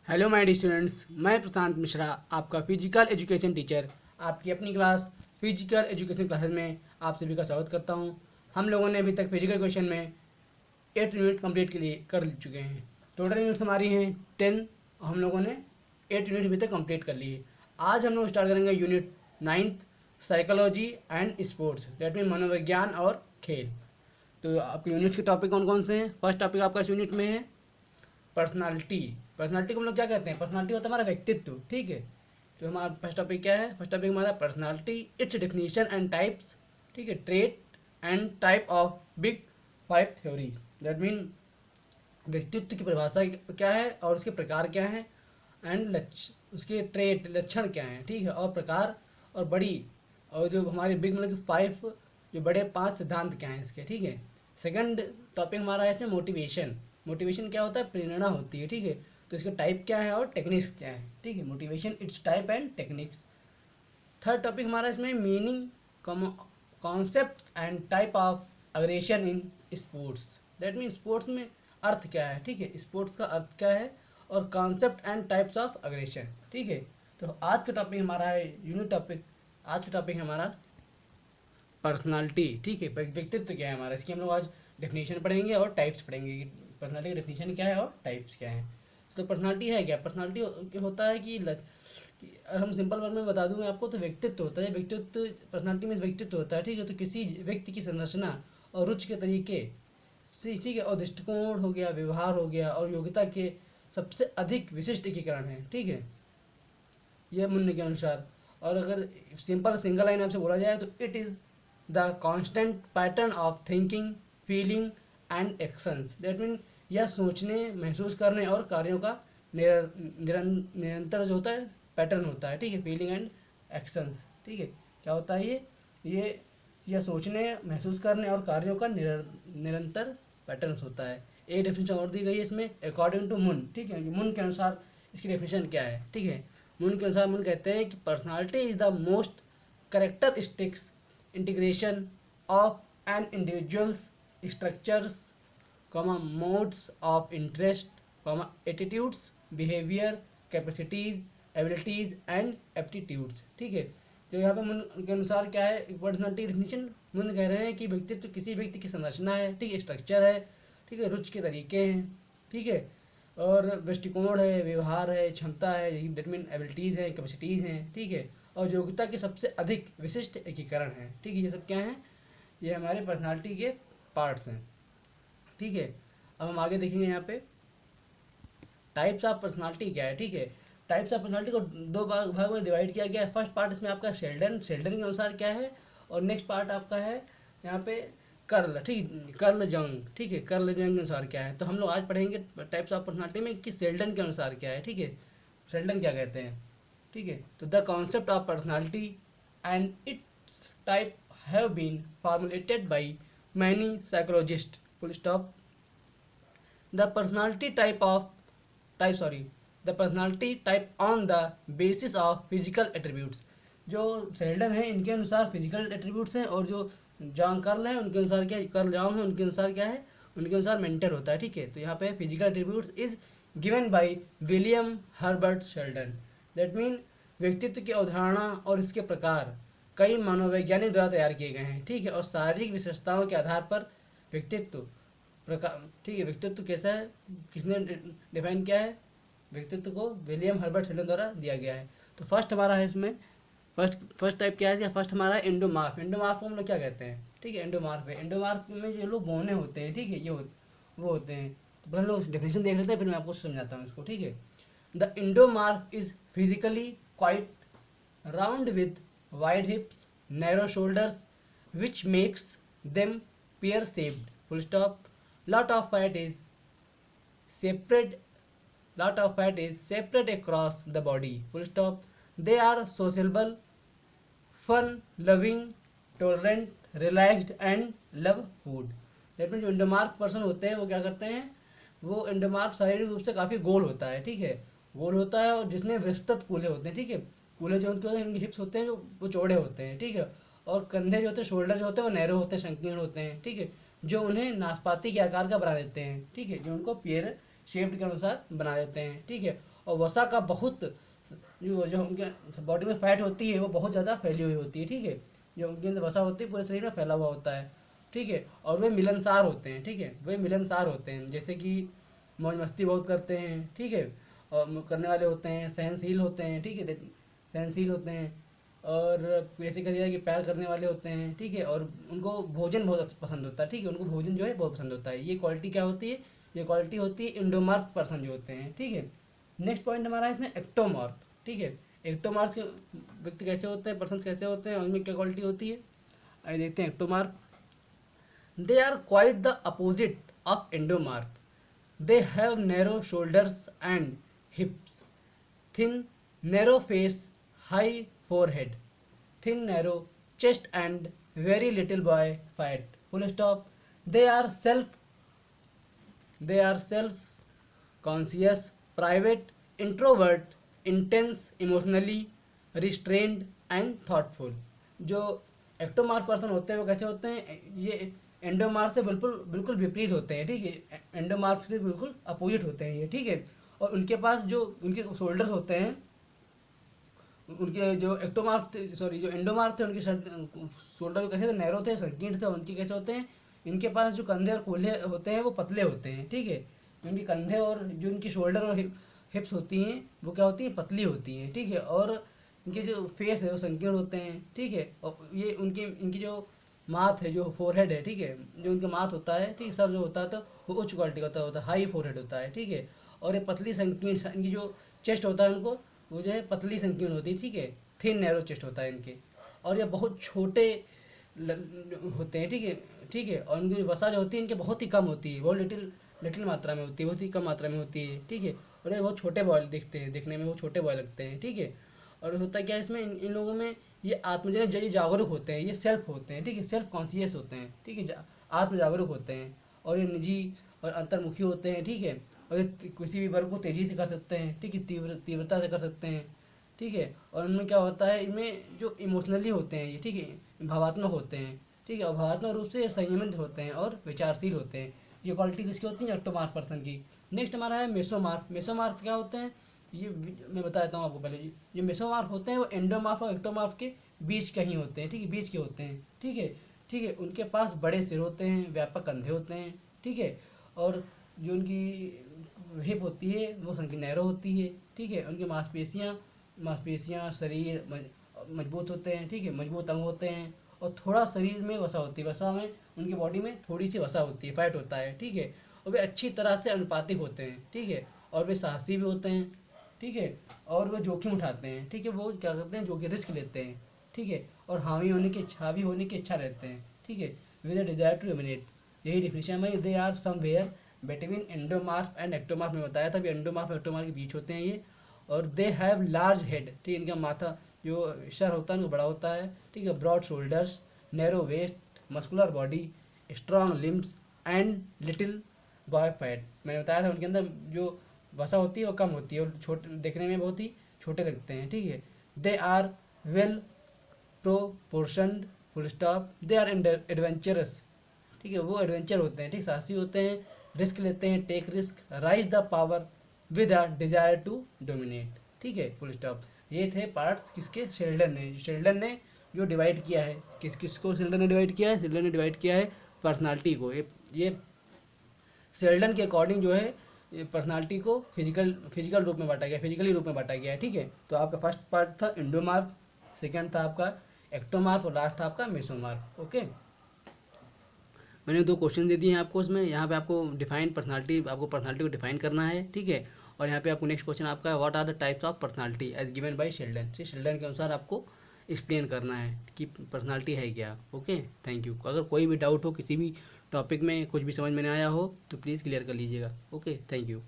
Hello my dear students, मैं प्रशांत मिश्रा, आपका physical education teacher, आपकी अपनी क्लास फिजिकल एजुकेशन क्लासेस में आप सभी का स्वागत करता हूं। हम लोगों ने अभी तक फिजिकल एजुकेशन में 8 यूनिट कंप्लीट के लिए कर चुके हैं। टोटल यूनिट्स हमारी हैं 10। हम लोगों ने 8 यूनिट अभी तक कंप्लीट कर लिए। आज हम लोग स्टार्ट करेंगे unit 9th, psychology and sports, that mean मनोविज्ञान और खेल। तो आपके यूनिट्स के टॉपिक कौन कौन से हैं? फर्स्ट टॉपिक आपका इस यूनिट में है पर्सनालिटी। पर्सनालिटी को हम लोग क्या कहते हैं? पर्सनालिटी होता है हमारा व्यक्तित्व, ठीक है। तो हमारा फर्स्ट टॉपिक क्या है? फर्स्ट टॉपिक हमारा personality, it's definition and types, ठीक है। Trait and type of big five theory, that mean व्यक्तित्व की परिभाषा क्या है और उसके प्रकार क्या है, एंड लक्ष्य, उसके ट्रेट लक्षण क्या हैं, ठीक है, और प्रकार और बड़ी, और जो हमारे बिग मतलब कि 5 जो बड़े 5 सिद्धांत क्या हैं इसके, ठीक है। सेकंड टॉपिक हमारा है इसमें मोटिवेशन। मोटिवेशन क्या होता है? प्रेरणा होती है, ठीक है। तो इसके टाइप क्या है और टेक्निक्स क्या है, ठीक है। Motivation, it's type and techniques. Third topic हमारा इसमें meaning, concept and type of aggression in sports, that mean sports में अर्थ क्या है, ठीक है, स्पोर्ट्स का अर्थ क्या है, और concept and types of aggression, ठीक है। तो आज का टॉपिक हमारा है यूनिट टॉपिक, आज का टॉपिक हमारा पर्सनालिटी, ठीक है। व्यक्तित्व क्या है हमारा, इसकी हम लोग आज डेफिनेशन पढ़ेंगे और टाइप्स पढ़ेंगे कि पर्सनालिटी की डेफिनेशन क्या है और टाइप्स क्या है। तो पर्सनालिटी है क्या? पर्सनालिटी होता है कि अगर हम सिंपल वर्ड में बता दूं मैं आपको, तो व्यक्तित्व होता है। व्यक्तित्व, पर्सनालिटी में व्यक्तित्व होता है, ठीक है। तो किसी व्यक्ति की संरचना और रुचि के तरीके, ठीक है, और दृष्टिकोण हो गया, व्यवहार हो गया, और योग्यता के सबसे अधिक विशिष्ट एकीकरण है, ठीक है, यह मूल्य के अनुसार। और अगर सिंपल सिंगल लाइन आपसे बोला जाए तो it is the constant pattern of thinking, feeling and actions, that mean यह सोचने, महसूस करने और कार्यों का निरंतर जो होता है पैटर्न होता है, ठीक है। फीलिंग एंड एक्शंस, ठीक है, क्या होता है ये यह सोचने, महसूस करने और कार्यों का निरंतर पैटर्न होता है। एक डेफिनेशन और दी गई है इसमें, अकॉर्डिंग टू मुन, ठीक है। मुन के अनुसार इसकी डेफिनेशन क्या है, ठीक है। मुन के अनुसार मुन कहते हैं कि personality is the most characteristics integration of an individuals structures, modes of interest, attitudes, behaviour, capacities, abilities and aptitudes, ठीक है। तो यहाँ पे मुन के अनुसार क्या है पर्सनालिटी डेफिनेशन? मुन कह रहे हैं कि व्यक्तित्व किसी व्यक्ति की संरचना है, ठीक है, स्ट्रक्चर है, ठीक है, रुचि के तरीके हैं, ठीक है, और दृष्टिकोण है, व्यवहार है, क्षमता है, यही डेट मीन एबिलिटीज़ हैं, कैपेसिटीज़ हैं, ठीक है, और योग्यता के सबसे अधिक विशिष्ट एकीकरण है, ठीक है। ये सब क्या है? ये हमारे पर्सनालिटी के पार्ट्स हैं, ठीक है। अब हम आगे देखेंगे यहाँ पे टाइप्स ऑफ पर्सनालिटी क्या है, ठीक है। टाइप्स ऑफ पर्सनालिटी को दो भाग में डिवाइड किया गया है। फर्स्ट पार्ट इसमें आपका शेल्डन के अनुसार क्या है, और नेक्स्ट पार्ट आपका है यहाँ पे कर्ल, ठीक, कर्ल जंग, ठीक है, कर्ल जंग के अनुसार क्या है। तो हम लोग आज पढ़ेंगे टाइप्स ऑफ पर्सनालिटी में कि शेल्डन के अनुसार क्या है, ठीक है, शेल्डन क्या कहते हैं, ठीक है। तो the concept of personality and its type have been formulated by many psychologist, full stop. The personality the personality type on the basis of physical attributes. जो शेल्डन है इनके अनुसार फिजिकल एट्रीब्यूट्स हैं, और जो जॉन कर्ल है उनके अनुसार क्या, कर्ल जॉन है उनके अनुसार क्या है, उनके अनुसार मेंटल होता है, ठीक है। तो यहाँ पे physical attributes is given by William Herbert Sheldon, that mean व्यक्तित्व की अवधारणा और इसके प्रकार कई मनोवैज्ञानिक द्वारा तैयार किए गए हैं, ठीक है, और शारीरिक विशेषताओं के आधार पर व्यक्तित्व प्रकार, ठीक है, व्यक्तित्व कैसा है, किसने डिफाइन किया है? व्यक्तित्व को विलियम हर्बर्ट शेल्डन द्वारा दिया गया है। तो फर्स्ट हमारा है इसमें, फर्स्ट टाइप क्या है? फर्स्ट हमारा एंडोमार्फ। एंडोमार्फ को हम लोग क्या कहते हैं, ठीक है, एंडोमार्फ है। एंडोमार्फ में जो लोग बौने होते हैं, ठीक है, वो होते हैं। तो पहले हम लोग डेफिनेशन देख लेते हैं, फिर मैं आपको समझाता हूँ इसको, ठीक है। The endomorph is physically quite round with wide hips, narrow shoulders, which makes them pear shaped, full stop. lot of fat is separate separate across the body, full stop. They are sociable, fun loving, tolerant, relaxed and love food, that mean जो एंडोमार्फ person होते हैं वो क्या करते हैं, वो एंडोमार्फ शारीरिक रूप से काफ़ी गोल होता है, ठीक है, गोल होता है, और जिसमें विस्तृत कूल्हे होते हैं, ठीक है। कूल्हे जो उनके हिप्स होते हैं जो वो चौड़े होते हैं, ठीक है, और कंधे जो होते हैं, शोल्डर जो होते हैं वो नैरो होते हैं, संकीर्ण होते हैं, ठीक है, जो उन्हें नाशपाती के आकार का बना देते हैं, ठीक है, जो उनको पियर शेप्ड के अनुसार बना देते हैं, ठीक है। और वसा का बहुत जो उनके बॉडी में फैट होती है वो बहुत ज़्यादा फैली हुई होती है, ठीक है। जो उनके अंदर वसा होती है पूरे शरीर में फैला हुआ होता है, ठीक है। और वे मिलनसार होते हैं, ठीक है, वे मिलनसार होते हैं, जैसे कि मौज मस्ती बहुत करते हैं, ठीक है, और करने वाले होते हैं, सहनशील होते हैं, ठीक है, सहनशील होते हैं। और जैसे कहा जाए कि प्यार करने वाले होते हैं, ठीक है। और उनको भोजन बहुत पसंद होता है, ठीक है, उनको भोजन जो है बहुत पसंद होता है। ये क्वालिटी क्या होती है? ये क्वालिटी होती है इंडोमार्फ पर्सन जो होते हैं, ठीक है। नेक्स्ट पॉइंट हमारा है इसमें एक्टोमार्फ, ठीक है। एक्टोमार्फ के व्यक्ति कैसे होते हैं, पर्सन कैसे होते हैं, उनमें क्या क्वालिटी होती है, आइए देखते हैं। एक्टोमार्फ, they are quite the opposite of endomorph. They have narrow shoulders and hips, thin, narrow face, high forehead, thin, narrow chest, and very little body fat. Full stop. They are self-conscious, private, introvert, intense, emotionally restrained and thoughtful. जो एक्टोमार्फ person होते हैं वो कैसे होते हैं? ये एंडोमार्फ से बिल्कुल बिल्कुल विपरीत होते हैं, ठीक है। एंडोमार्फ से बिल्कुल अपोजिट होते हैं ये, ठीक है। और उनके पास जो उनके शोल्डर्स होते हैं, उनके जो जो एंडोमार्फ थे उनके शोल्डर कैसे थे? नैरो थे, संकीर्ण थे। उनके कैसे होते हैं? इनके पास जो कंधे और कूल्हे होते हैं वो पतले होते हैं, ठीक है। उनके कंधे और जो उनकी शोल्डर और हिप्स होती हैं वो क्या होती हैं? पतली होती हैं, ठीक है। और इनके जो फेस है वो संकीर्ण होते हैं, ठीक है। और ये इनकी जो माथ है, जो फोरहेड है, ठीक है, जो उनका माथ होता है, ठीक, सर जो होता है तो वो उच्च क्वालिटी का होता है, हाई फोरहेड होता है, ठीक है। और ये पतली संकीर्ण, इनकी जो चेस्ट होता है उनको वो जो है पतली संकीर्ण होती है, ठीक है। थिन नैरो चेस्ट होता है इनके। और ये बहुत छोटे होते हैं, ठीक है, ठीक है। और इनकी वसा जो होती है इनके बहुत ही कम होती है, बहुत लिटिल मात्रा में होती है, बहुत ही कम मात्रा में होती है, ठीक है। और ये बहुत छोटे बॉयल दिखते हैं, देखने में वो छोटे बॉयल लगते हैं, ठीक है। और होता क्या है इसमें, इन लोगों में ये ये जागरूक होते हैं, ये सेल्फ होते हैं, ठीक है, सेल्फ कॉन्शियस होते हैं, ठीक है, आत्म जागरूक होते हैं। और ये निजी और अंतर्मुखी होते हैं, ठीक है। और ये किसी भी वर्ग को तेज़ी से कर सकते हैं, ठीक है, तीव्रता से कर सकते हैं, ठीक है। और इनमें क्या होता है, इनमें जो इमोशनली होते हैं ये, ठीक है, भावात्मक होते हैं, ठीक है। और भावात्मक रूप से संयमित होते हैं और विचारशील होते हैं। ये क्वालिटी किसकी होती है? एक्टोमार्फ पर्सन की। नेक्स्ट हमारा है मेसोमार्फ। मेसोमार्फ क्या होते हैं? ये मैं बता देता हूँ आपको पहले। जो मेसोमार्फ होते हैं वो एंडोमार्फ और एक्टोमार्फ के बीच कहीं होते हैं, ठीक है, बीच के होते हैं, ठीक है, ठीक है। उनके पास बड़े सिर होते हैं, व्यापक कंधे होते हैं, ठीक है। और जो उनकी हिप होती है वो संकीर्ण नैरो होती है, ठीक है। उनकी मांसपेशियाँ शरीर मजबूत होते हैं, ठीक है, मजबूत अंग होते हैं। और थोड़ा शरीर में वसा होती है, वसा में उनकी बॉडी में थोड़ी सी वसा होती है, फैट होता है, ठीक है। और वे अच्छी तरह से अनुपातिक होते हैं, ठीक है। और वे साहसी भी होते हैं, ठीक है। और वे जोखिम उठाते हैं, ठीक है, वो क्या करते हैं? जो कि रिस्क लेते हैं, ठीक है। और हावी होने की इच्छा रहते हैं, ठीक है, with a desire to dominate. यही डिफिनेशन है, they are somewhere between endomorph and ectomorph में बताया था, एंडोमार्फ एक्टोमार्फ के बीच होते हैं ये। और दे हैव लार्ज हेड, ठीक है, इनका माथा जो सर होता है उनका बड़ा होता है, ठीक है, broad shoulders, narrow waist, muscular body, strong limbs and little body fat. मैंने बताया था उनके अंदर जो वसा होती है वो कम होती है और छोटे देखने में बहुत ही छोटे लगते हैं, ठीक है। They are well proportioned, full stop. They are adventurous, ठीक है, वो एडवेंचर होते हैं, ठीक, साहसी होते हैं, रिस्क लेते हैं, take risk, rise the power with a desire to dominate, ठीक है, फुल स्टॉप। ये थे पार्ट्स किसके? शेल्डन ने जो डिवाइड किया है, किसको शेल्डन ने डिवाइड किया है? शेल्डन ने डिवाइड किया है पर्सनालिटी को। ये शेल्डन के अकॉर्डिंग जो है पर्सनालिटी को फिजिकली रूप में बांटा गया है, ठीक है। तो आपका फर्स्ट पार्ट था इंडोमार्फ, सेकंड था आपका एक्टोमार्फ और लास्ट था आपका मेसोमार्फ। ओके, मैंने 2 क्वेश्चन दे दिए हैं आपको उसमें। यहाँ पे आपको पर्सनालिटी को डिफाइन करना है, ठीक है। और यहाँ पे आपको नेक्स्ट क्वेश्चन आपका है what are the types of personality as given by Sheldon. Sheldon के अनुसार आपको एक्सप्लेन करना है कि पर्सनालिटी है क्या। Okay, thank you. अगर कोई भी डाउट हो किसी भी टॉपिक में, कुछ भी समझ में नहीं आया हो तो प्लीज़ क्लियर कर लीजिएगा। Okay, thank you.